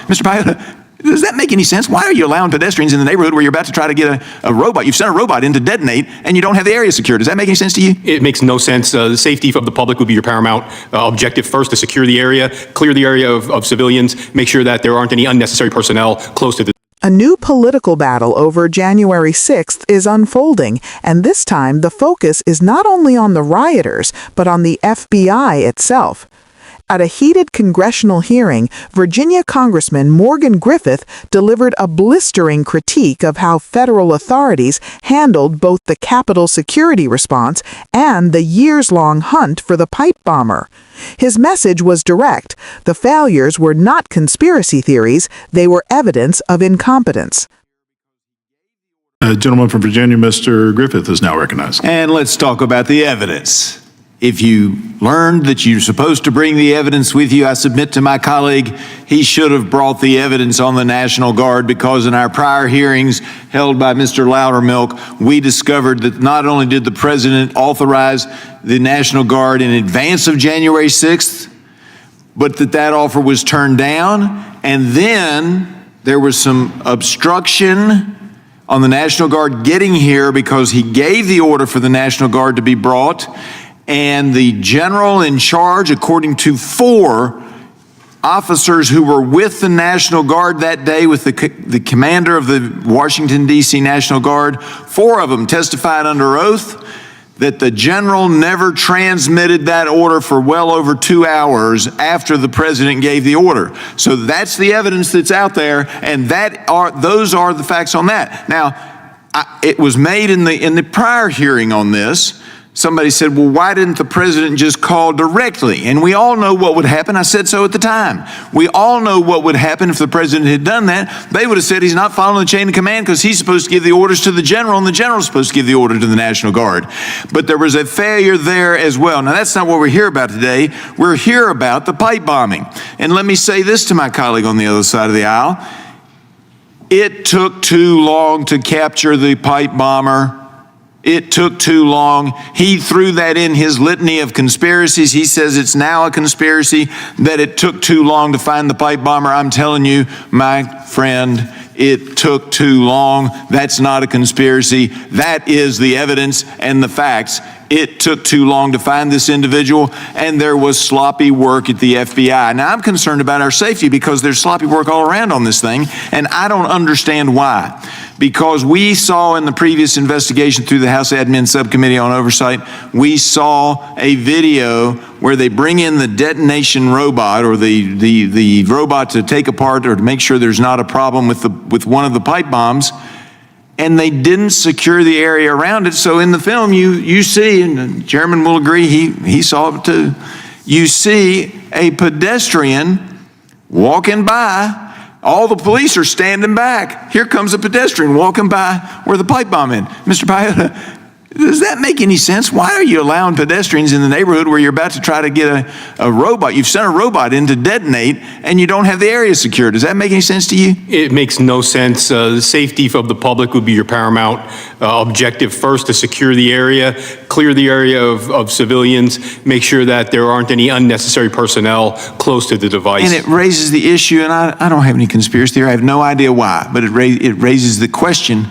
Mr. Paiota, does that make any sense? Why are you allowing pedestrians in the neighborhood where you're about to try to get a robot? You've sent a robot in to detonate, and you don't have the area secured. Does that make any sense to you? It makes no sense. The safety of the public would be your paramount objective first, to secure the area, clear the area of civilians, make sure that there aren't any unnecessary personnel close to the... A new political battle over January 6th is unfolding, and this time the focus is not only on the rioters, but on the FBI itself. At a heated congressional hearing, Virginia Congressman Morgan Griffith delivered a blistering critique of how federal authorities handled both the Capitol security response and the years-long hunt for the pipe bomber. His message was direct. The failures were not conspiracy theories, they were evidence of incompetence. Gentleman from Virginia, Mr. Griffith, is now recognized. And let's talk about the evidence. If you learned that you're supposed to bring the evidence with you, I submit to my colleague, he should have brought the evidence on the National Guard, because in our prior hearings held by Mr. Loudermilk, we discovered that not only did the president authorize the National Guard in advance of January 6th, but that offer was turned down, and then there was some obstruction on the National Guard getting here because he gave the order for the National Guard to be brought. And the general in charge, according to 4 officers who were with the National Guard that day, with the commander of the Washington, D.C. National Guard, 4 of them testified under oath that the general never transmitted that order for well over 2 hours after the president gave the order. So that's the evidence that's out there, and those are the facts on that. Now, it was made in the prior hearing on this. Somebody said, well, why didn't the president just call directly? And we all know what would happen. I said so at the time. We all know what would happen if the president had done that. They would have said he's not following the chain of command because he's supposed to give the orders to the general, and the general's supposed to give the order to the National Guard. But there was a failure there as well. Now, that's not what we're here about today. We're here about the pipe bombing. And let me say this to my colleague on the other side of the aisle. It took too long to capture the pipe bomber. It took too long. He threw that in his litany of conspiracies. He says it's now a conspiracy, that it took too long to find the pipe bomber. I'm telling you, my friend, it took too long. That's not a conspiracy. That is the evidence and the facts. It took too long to find this individual, and there was sloppy work at the FBI. Now, I'm concerned about our safety because there's sloppy work all around on this thing, and I don't understand why. Because we saw in the previous investigation through the House Admin Subcommittee on Oversight, we saw a video where they bring in the detonation robot, or the robot to take apart or to make sure there's not a problem with one of the pipe bombs, and they didn't secure the area around it. So in the film, you see, and the chairman will agree, he saw it too, you see a pedestrian walking by. All the police are standing back. Here comes a pedestrian walking by where the pipe bomb is. Mr. Paiota, does that make any sense? Why are you allowing pedestrians in the neighborhood where you're about to try to get a robot? You've sent a robot in to detonate, and you don't have the area secured. Does that make any sense to you? It makes no sense. The safety of the public would be your paramount objective first, to secure the area, clear the area of civilians, make sure that there aren't any unnecessary personnel close to the device. And it raises the issue, and I don't have any conspiracy theory. I have no idea why, but it raises the question,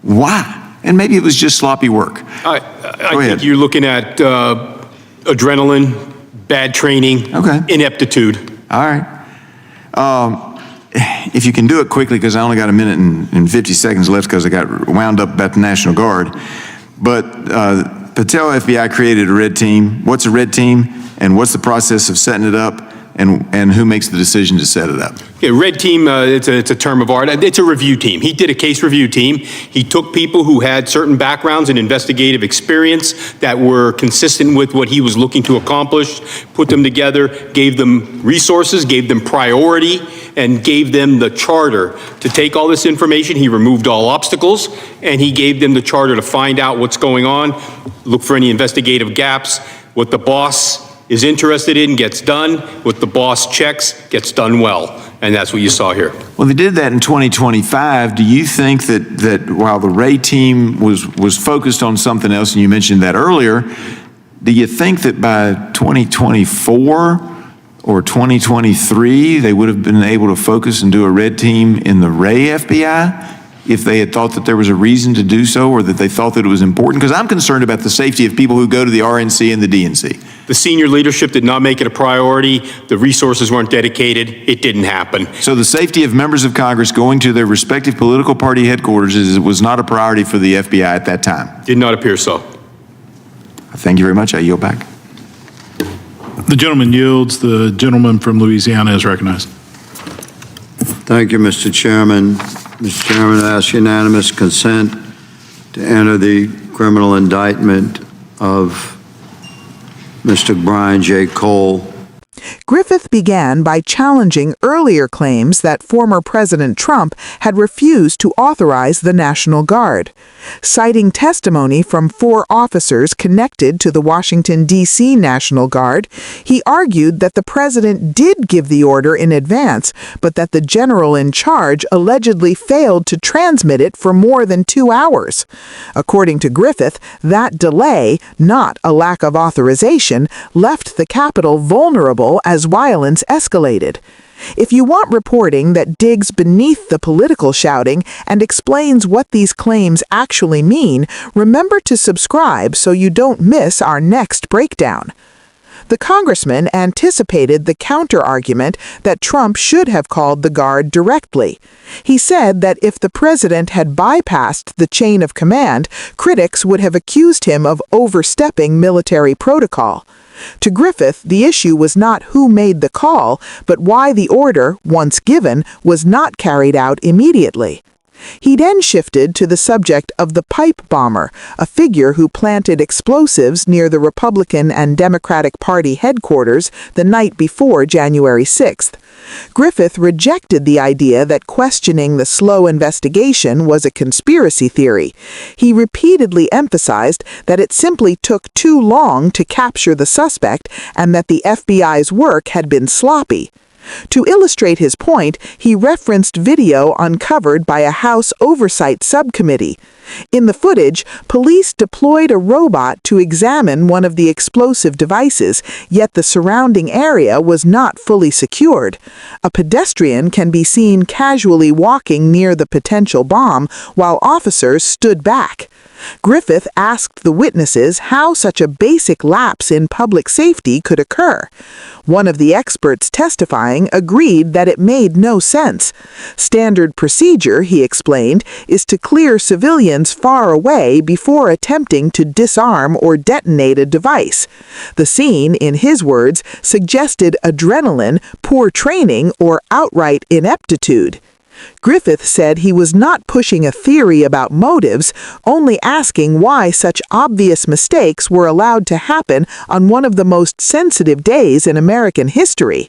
why? And maybe it was just sloppy work. I think you're looking at adrenaline, bad training, ineptitude. All right. If you can do it quickly, because I only got a minute and 50 seconds left because I got wound up about the National Guard. But Patel FBI created a red team. What's a red team, and what's the process of setting it up? And who makes the decision to set it up? Yeah, red team, it's a term of art. It's a review team. He did a case review team. He took people who had certain backgrounds and investigative experience that were consistent with what he was looking to accomplish, put them together, gave them resources, gave them priority, and gave them the charter to take all this information. He removed all obstacles, and he gave them the charter to find out what's going on, look for any investigative gaps, what the boss is interested in gets done, what the boss checks gets done well. And that's what you saw here. Well, they did that in 2025. Do you think that while the Ray team was focused on something else, and you mentioned that earlier, do you think that by 2024 or 2023, they would have been able to focus and do a red team in the Ray FBI if they had thought that there was a reason to do so or that they thought that it was important? Because I'm concerned about the safety of people who go to the RNC and the DNC. The senior leadership did not make it a priority. The resources weren't dedicated. It didn't happen. So the safety of members of Congress going to their respective political party headquarters was not a priority for the FBI at that time? Did not appear so. Thank you very much. I yield back. The gentleman yields. The gentleman from Louisiana is recognized. Thank you, Mr. Chairman. Mr. Chairman, I ask unanimous consent to enter the criminal indictment of Mr. Brian J. Cole. Griffith began by challenging earlier claims that former President Trump had refused to authorize the National Guard. Citing testimony from 4 officers connected to the Washington, D.C. National Guard, he argued that the president did give the order in advance, but that the general in charge allegedly failed to transmit it for more than 2 hours. According to Griffith, that delay, not a lack of authorization, left the Capitol vulnerable as violence escalated. If you want reporting that digs beneath the political shouting and explains what these claims actually mean, remember to subscribe so you don't miss our next breakdown. The congressman anticipated the counter-argument that Trump should have called the Guard directly. He said that if the president had bypassed the chain of command, critics would have accused him of overstepping military protocol. To Griffith, the issue was not who made the call, but why the order, once given, was not carried out immediately. He then shifted to the subject of the pipe bomber, a figure who planted explosives near the Republican and Democratic Party headquarters the night before January 6th. Griffith rejected the idea that questioning the slow investigation was a conspiracy theory. He repeatedly emphasized that it simply took too long to capture the suspect and that the FBI's work had been sloppy. To illustrate his point, he referenced video uncovered by a House Oversight Subcommittee. In the footage, police deployed a robot to examine one of the explosive devices, yet the surrounding area was not fully secured. A pedestrian can be seen casually walking near the potential bomb while officers stood back. Griffith asked the witnesses how such a basic lapse in public safety could occur. One of the experts testifying agreed that it made no sense. Standard procedure, he explained, is to clear civilians far away before attempting to disarm or detonate a device. The scene, in his words, suggested adrenaline, poor training, or outright ineptitude. Griffith said he was not pushing a theory about motives, only asking why such obvious mistakes were allowed to happen on one of the most sensitive days in American history.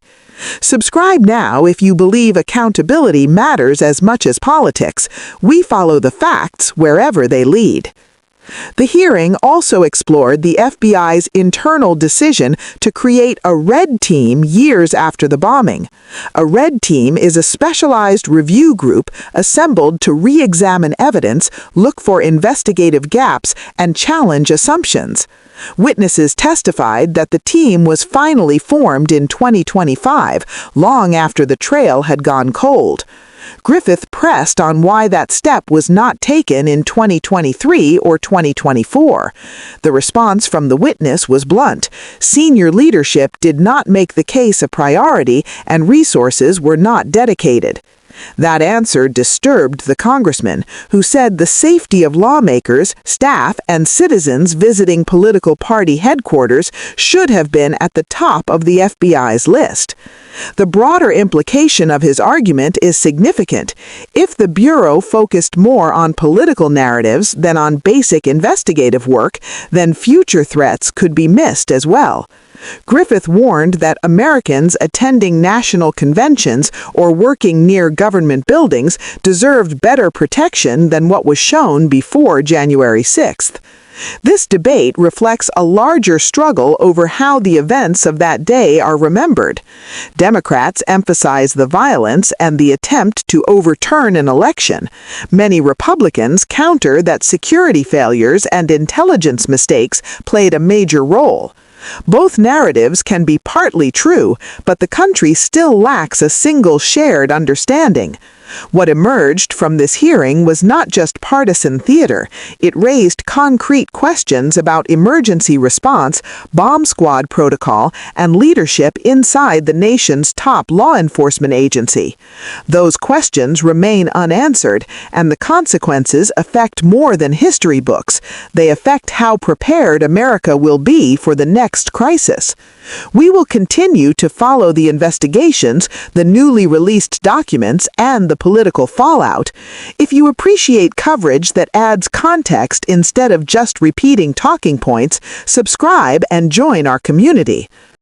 Subscribe now if you believe accountability matters as much as politics. We follow the facts wherever they lead. The hearing also explored the FBI's internal decision to create a red team years after the bombing. A red team is a specialized review group assembled to re-examine evidence, look for investigative gaps, and challenge assumptions. Witnesses testified that the team was finally formed in 2025, long after the trail had gone cold. Griffith pressed on why that step was not taken in 2023 or 2024. The response from the witness was blunt. Senior leadership did not make the case a priority, and resources were not dedicated. That answer disturbed the congressman, who said the safety of lawmakers, staff, and citizens visiting political party headquarters should have been at the top of the FBI's list. The broader implication of his argument is significant. If the Bureau focused more on political narratives than on basic investigative work, then future threats could be missed as well. Griffith warned that Americans attending national conventions or working near government buildings deserved better protection than what was shown before January 6th. This debate reflects a larger struggle over how the events of that day are remembered. Democrats emphasize the violence and the attempt to overturn an election. Many Republicans counter that security failures and intelligence mistakes played a major role. Both narratives can be partly true, but the country still lacks a single shared understanding. What emerged from this hearing was not just partisan theater. It raised concrete questions about emergency response, bomb squad protocol, and leadership inside the nation's top law enforcement agency. Those questions remain unanswered, and the consequences affect more than history books. They affect how prepared America will be for the next crisis. We will continue to follow the investigations, the newly released documents, and the political fallout. If you appreciate coverage that adds context instead of just repeating talking points, subscribe and join our community.